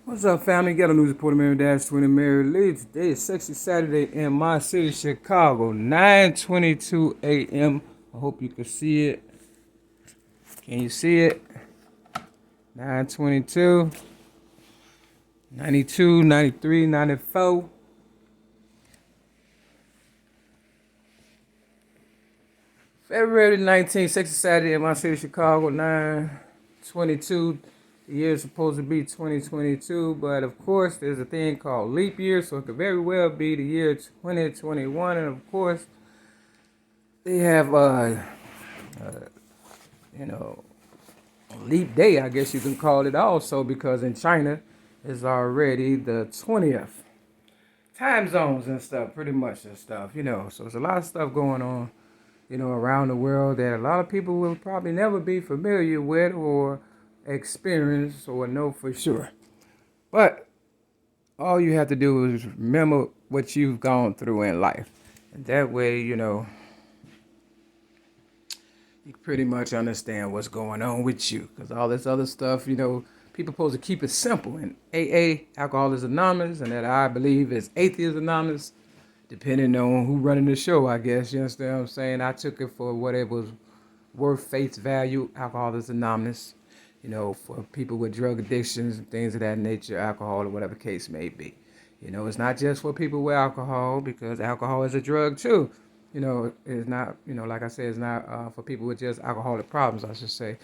What's up, family? Got a news reporter, Mary Dash 20 Mary Lee. Today is Sexy Saturday in my city, Chicago, 9:22 a.m. I hope you can see it. Can you see it? 9:22, 92, 93, 94. February 19th, Sexy Saturday in my city, Chicago, 9:22. The year is supposed to be 2022, but of course, there's a thing called leap year, so it could very well be the year 2021. And of course, they have, you know, leap day, I guess you can call it also, because in China, it's already the 20th. Time zones and stuff, pretty much and stuff, So there's a lot of stuff going on, around the world that a lot of people will probably never be familiar with or experience or know for sure. But all you have to do is remember what you've gone through in life. And that way, you pretty much understand what's going on with you. Because all this other stuff, people supposed to keep it simple. And AA, Alcoholics Anonymous, and that I believe is Atheist Anonymous, depending on who running the show, I guess. You understand what I'm saying? I took it for what it was worth, face value, Alcoholics Anonymous. For people with drug addictions and things of that nature, alcohol or whatever case may be. It's not just for people with alcohol, because alcohol is a drug too. It's not, like I said, it's not for people with just alcoholic problems, I should say,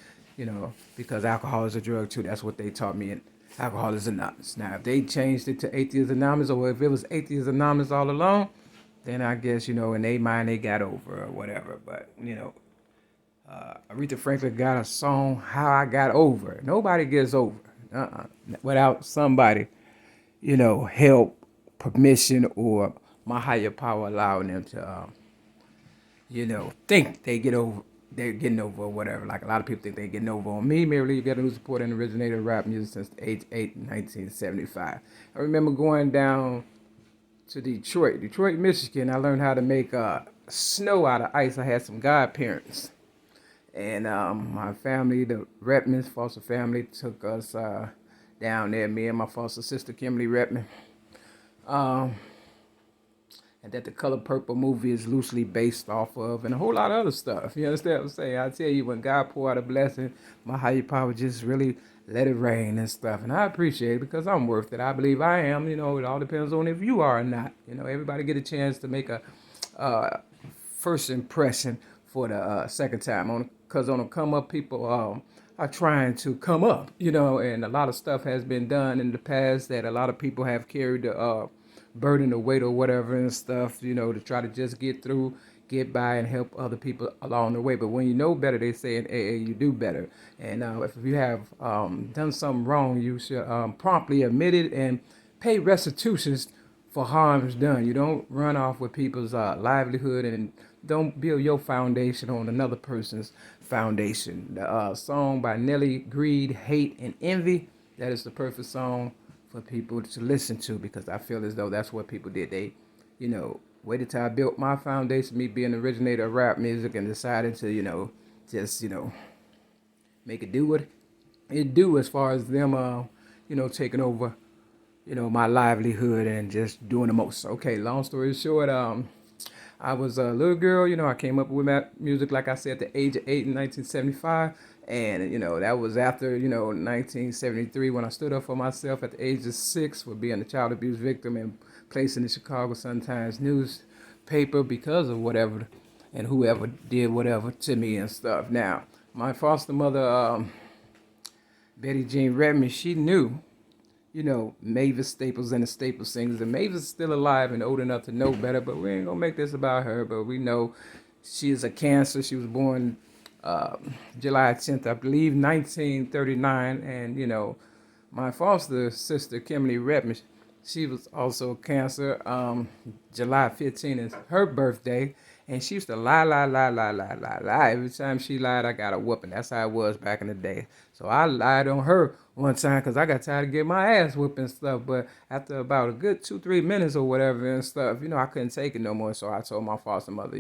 because alcohol is a drug too. That's what they taught me in Alcoholics Anonymous. Now, if they changed it to Atheist Anonymous, or if it was Atheist Anonymous all along, then I guess, in their mind they got over or whatever. But, Aretha Franklin got a song, How I Got Over. Nobody gets over without somebody, help, permission, or my higher power allowing them to, think they're getting over or whatever. Like a lot of people think they're getting over on me. Mary Lee got a new support and originator of rap music since age 8, 1975. I remember going down to Detroit, Michigan. I learned how to make snow out of ice. I had some godparents. And my family, the Redmond's foster family, took us down there, me and my foster sister, Kimberly Redmond. And that the Color Purple movie is loosely based off of, and a whole lot of other stuff. You understand what I'm saying? I tell you, when God poured out a blessing, my higher power just really let it rain and stuff. And I appreciate it because I'm worth it. I believe I am. It all depends on if you are or not. Everybody get a chance to make a first impression for the second time. Because on the come up, people are trying to come up, and a lot of stuff has been done in the past that a lot of people have carried the burden, the weight, or whatever and stuff, to try to just get through, get by, and help other people along the way. But when you know better, they say in AA, you do better. And if you have done something wrong, you should promptly admit it and pay restitutions for harms done. You don't run off with people's livelihood, and don't build your foundation on another person's foundation. The song by Nelly, Greed, Hate, and Envy, that is the perfect song for people to listen to, because I feel as though that's what people did. They, waited till I built my foundation, me being the originator of rap music, and decided to, just, make it do what it do as far as them, taking over, my livelihood and just doing the most. Okay, long story short, I was a little girl, I came up with rap music, like I said, at the age of 8 in 1975. And, that was after, 1973, when I stood up for myself at the age of 6 for being a child abuse victim and placed in the Chicago Sun-Times newspaper because of whatever and whoever did whatever to me and stuff. Now, my foster mother, Betty Jean Redmond, she knew, Mavis Staples and the Staples Singers. And Mavis is still alive and old enough to know better, but we ain't gonna make this about her. But we know she is a Cancer. She was born July 10th, I believe, 1939. And, my foster sister, Kimberly Redmond, she was also a Cancer. July 15th is her birthday. And she used to lie. Every time she lied, I got a whooping. That's how it was back in the day. So I lied on her one time because I got tired of getting my ass whooped and stuff. But after about a good 2-3 minutes or whatever and stuff, I couldn't take it no more. So I told my foster mother,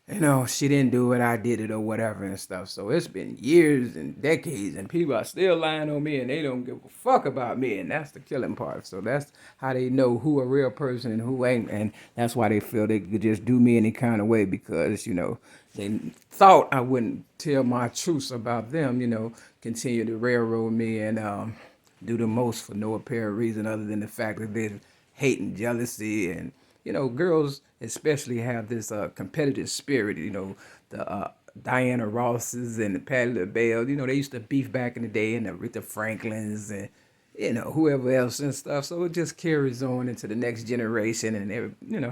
she didn't do it, I did it or whatever and stuff. So it's been years and decades and people are still lying on me and they don't give a fuck about me. And that's the killing part. So that's how they know who a real person and who ain't. And that's why they feel they could just do me any kind of way because, they thought I wouldn't tell my truths about them, continue to railroad me and do the most for no apparent reason other than the fact that they're hate and jealousy and girls especially have this competitive spirit. The Diana Rosses and the Patti LaBelle. They used to beef back in the day, and the Aretha Franklins and whoever else and stuff. So it just carries on into the next generation, and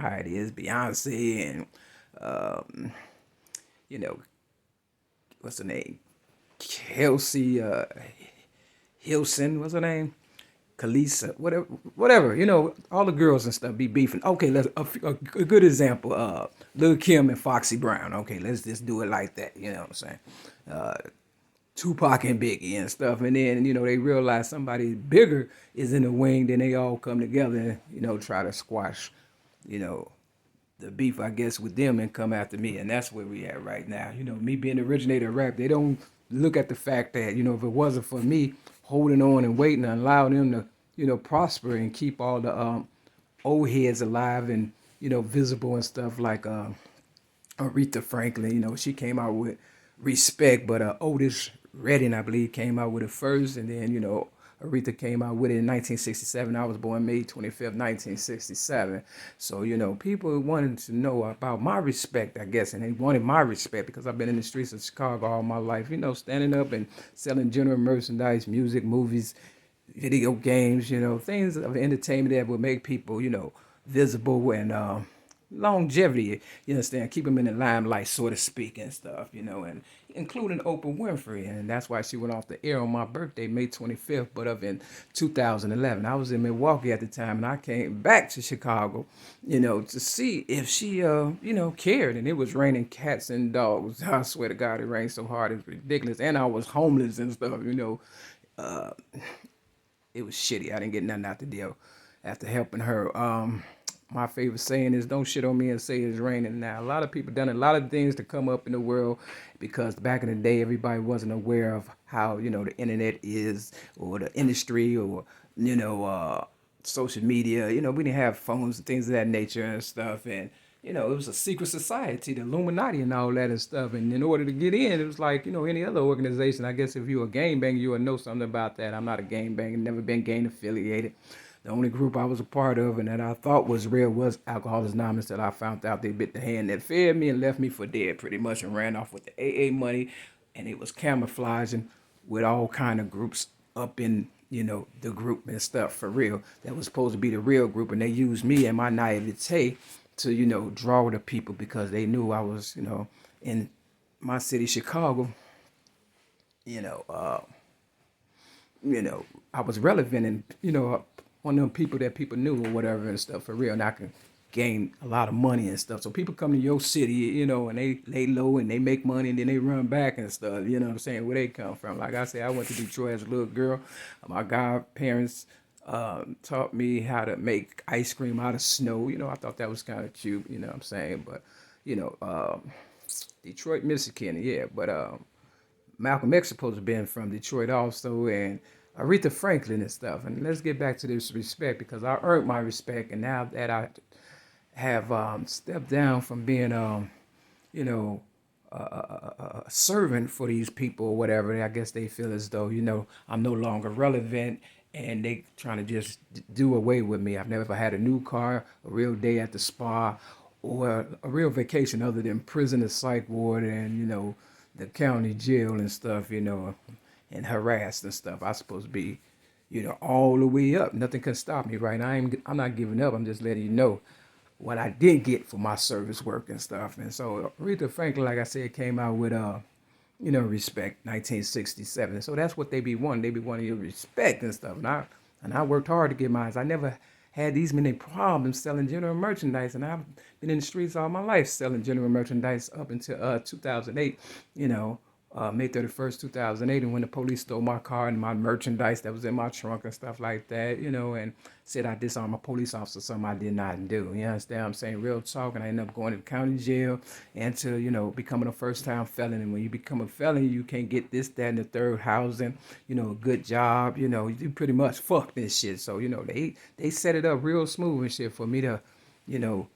how it is. Beyonce and you know what's her name? Kelsey Hilson. What's her name? Kalisa, whatever, all the girls and stuff be beefing. Okay, let's a good example. Lil Kim and Foxy Brown. Okay, let's just do it like that. You know what I'm saying? Tupac and Biggie and stuff, and then they realize somebody bigger is in the wing. Then they all come together and try to squash, the beef, I guess, with them and come after me, and that's where we at right now. Me being the originator of rap, they don't look at the fact that if it wasn't for me holding on and waiting and allowing them to prosper and keep all the old heads alive and visible and stuff like Aretha Franklin. She came out with Respect, but Otis Redding, I believe, came out with it first, and then Aretha came out with it in 1967. I was born May 25th, 1967. So, people wanted to know about my respect, I guess, and they wanted my respect because I've been in the streets of Chicago all my life, standing up and selling general merchandise, music, movies, video games, things of entertainment that would make people, visible and longevity, you understand, keep them in the limelight, so to speak, and stuff, and including Oprah Winfrey. And that's why she went off the air on my birthday, May 25th, but of in 2011. I was in Milwaukee at the time, and I came back to Chicago, to see if she, cared. And it was raining cats and dogs. I swear to God, it rained so hard, it's ridiculous. And I was homeless and stuff, it was shitty. I didn't get nothing out the deal after helping her. My favorite saying is, don't shit on me and say it's raining. Now, a lot of people done a lot of things to come up in the world because back in the day, everybody wasn't aware of how, the internet is or the industry or, social media. We didn't have phones and things of that nature and stuff. And, it was a secret society, the Illuminati and all that and stuff. And in order to get in, it was like, any other organization. I guess if you're a gangbanger, you would know something about that. I'm not a gangbanger, never been gang affiliated. The only group I was a part of and that I thought was real was Alcoholics Anonymous, that I found out they bit the hand that fed me and left me for dead pretty much and ran off with the AA money. And it was camouflaging with all kind of groups up in, the group and stuff for real. That was supposed to be the real group. And they used me and my naivete to, draw the people because they knew I was, in my city, Chicago, I was relevant and, one of them people that people knew or whatever and stuff for real. And I can gain a lot of money and stuff. So people come to your city, and they lay low and they make money and then they run back and stuff. You know what I'm saying? Where they come from. Like I said, I went to Detroit as a little girl. My godparents taught me how to make ice cream out of snow. I thought that was kind of cute. You know what I'm saying? But, Detroit, Michigan, yeah. But Malcolm X supposed to have been from Detroit also, and Aretha Franklin and stuff. And let's get back to this respect because I earned my respect. And now that I have stepped down from being, a servant for these people or whatever, I guess they feel as though, I'm no longer relevant and they trying to just do away with me. I've never had a new car, a real day at the spa, or a real vacation other than prison, the psych ward, and, the county jail and stuff, and harassed and stuff. I supposed to be, all the way up. Nothing can stop me, right? I'm not giving up. I'm just letting you know what I did get for my service work and stuff. And so Aretha Franklin, like I said, came out with Respect, 1967. So that's what they be wanting. They be wanting your respect and stuff. And I worked hard to get mine. I never had these many problems selling general merchandise, and I've been in the streets all my life selling general merchandise up until 2008, May 31st, 2008, and when the police stole my car and my merchandise that was in my trunk and stuff like that, you know, and said I disarmed a police officer, something I did not do. You understand what I'm saying? Real talk. And I ended up going to the county jail and to, you know, becoming a first-time felon. And when you become a felon, you can't get this, that, and the third housing, you know, a good job, you know, you pretty much fuck this shit. So, you know, they set it up real smooth and shit for me to, you know,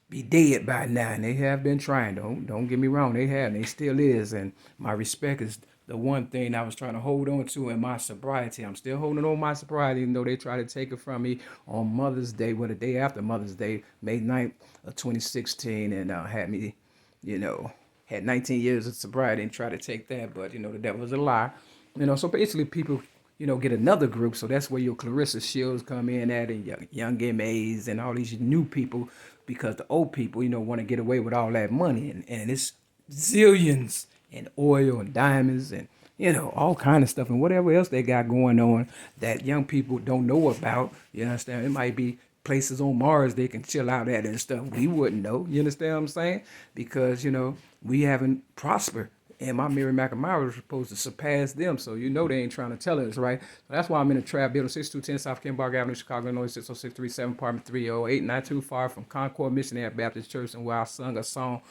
be dead by now, and they have been trying. Don't get me wrong, they have, and they still is. And my respect is the one thing I was trying to hold on to in my sobriety. I'm still holding on my sobriety, even though they try to take it from me on Mother's Day, well, the day after Mother's Day, May 9th of 2016, and had me, you know, had 19 years of sobriety and tried to take that, but you know, the devil was a lie. You know, so basically people, you know, get another group. So that's where your Clarissa Shields come in at, and young MAs and all these new people, because the old people, you know, want to get away with all that money, and it's zillions and oil and diamonds and, you know, all kind of stuff and whatever else they got going on that young people don't know about. You understand? It might be places on Mars they can chill out at and stuff. We wouldn't know. You understand what I'm saying? Because, you know, we haven't prospered. And my Mary McNamara was supposed to surpass them, so you know they ain't trying to tell us, right? So that's why I'm in a trap building, 6210 South Kenbarg Avenue, Chicago, Illinois, 60637, apartment 308, not too far from Concord Missionary Baptist Church, and where I sung a song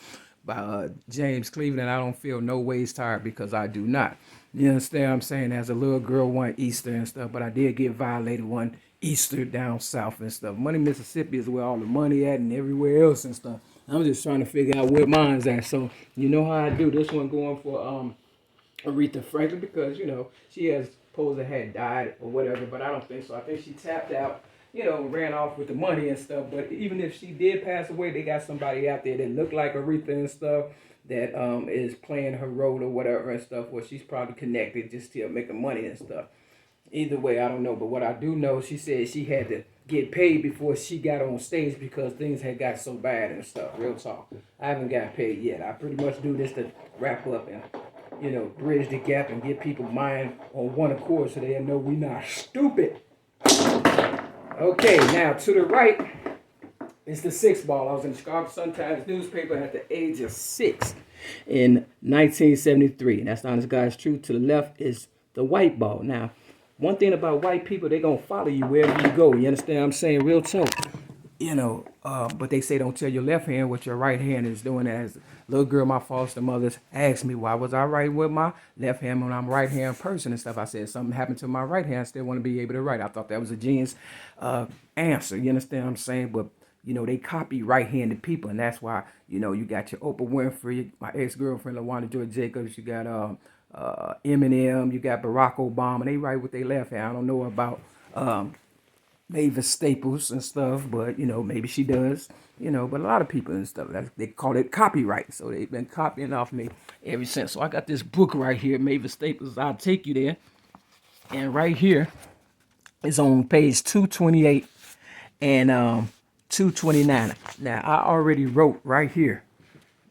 by James Cleveland, I don't feel no ways tired, because I do not. You understand what I'm saying? As a little girl one Easter and stuff, but I did get violated one Easter down south and stuff. Money, Mississippi is where all the money at and everywhere else and stuff. I'm just trying to figure out where mine's at. So you know how I do. This one going for Aretha Franklin, because you know she has supposed to had died or whatever, but I don't think so. I think she tapped out, you know, ran off with the money and stuff. But even if she did pass away, they got somebody out there that look like Aretha and stuff that is playing her role or whatever and stuff, where she's probably connected just to making money and stuff. Either way, I don't know. But what I do know, she said she had to get paid before she got on stage because things had got so bad and stuff. Real talk. I haven't got paid yet. I pretty much do this to wrap up and, you know, bridge the gap and get people mind on one accord so they know we not stupid. Okay, now to the right is the 6 ball. I was in the Chicago Sun-Times newspaper at the age of 6 in 1973. And that's the honest God's truth. To the left is the white ball. Now, one thing about white people, they going to follow you wherever you go. You understand what I'm saying? Real talk. You know, but they say don't tell your left hand what your right hand is doing. As a little girl, my foster mothers asked me, why was I writing with my left hand when I'm a right hand person and stuff? I said, something happened to my right hand. I still want to be able to write. I thought that was a genius answer. You understand what I'm saying? But, you know, they copy right-handed people. And that's why, you know, you got your Oprah Winfrey, my ex-girlfriend, LaWanda Joy Jacobs. You got Eminem, you got Barack Obama. They write with their left hand. I don't know about Mavis Staples and stuff, but, you know, maybe she does, you know, but a lot of people and stuff, they call it copyright. So they've been copying off me ever since. So I got this book right here, Mavis Staples, I'll Take You There. And right here is on page 228 and 229. Now, I already wrote right here,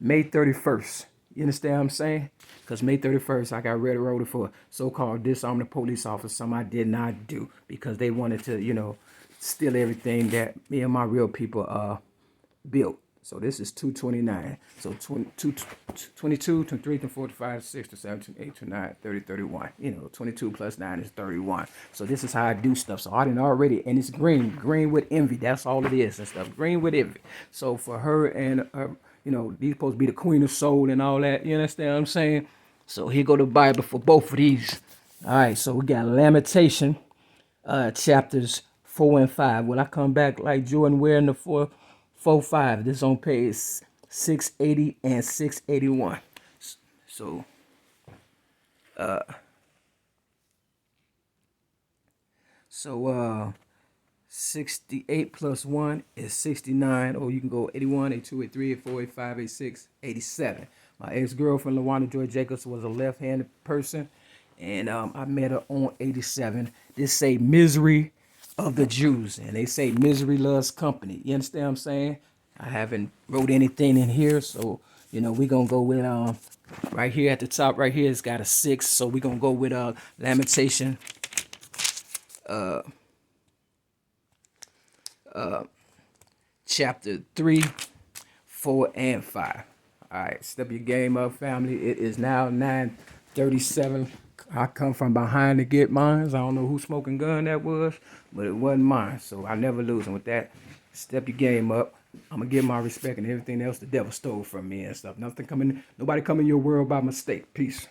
May 31st. You understand what I'm saying? Because May 31st, I got railroaded for so-called disarming a police officer, something I did not do, because they wanted to, you know, steal everything that me and my real people built. So this is 229. So 22, 23, 24, 25, 6, 7, 8, 9, 30, 31. You know, 22 plus 9 is 31. So this is how I do stuff. So I didn't already, and it's green with envy. That's all it is and stuff. Green with envy. So for her and her, you know, these supposed to be the queen of soul and all that. You understand what I'm saying? So here go the Bible for both of these. All right, so we got Lamentation, chapters 4 and 5. Will I come back like Jordan wearing the 4-5? This is on page 680 and 681. So 68 plus 1 is 69. Or you can go 81, 82, 83, 84, 85, 86, 87. My ex-girlfriend, LaWanda Joy Jacobs, was a left-handed person. And I met her on 87. This say misery of the Jews. And they say misery loves company. You understand what I'm saying? I haven't wrote anything in here. So, you know, we're going to go with, right here at the top, right here, it's got a 6. So we're going to go with Lamentation. Chapter 3, 4, and 5. All right, step your game up, family. It is now 9:37. I come from behind to get mine. I don't know who smoking gun that was, but it wasn't mine. So I never lose. And with that, step your game up. I'm gonna get my respect and everything else the devil stole from me and stuff. Nothing coming, nobody come in your world by mistake. Peace.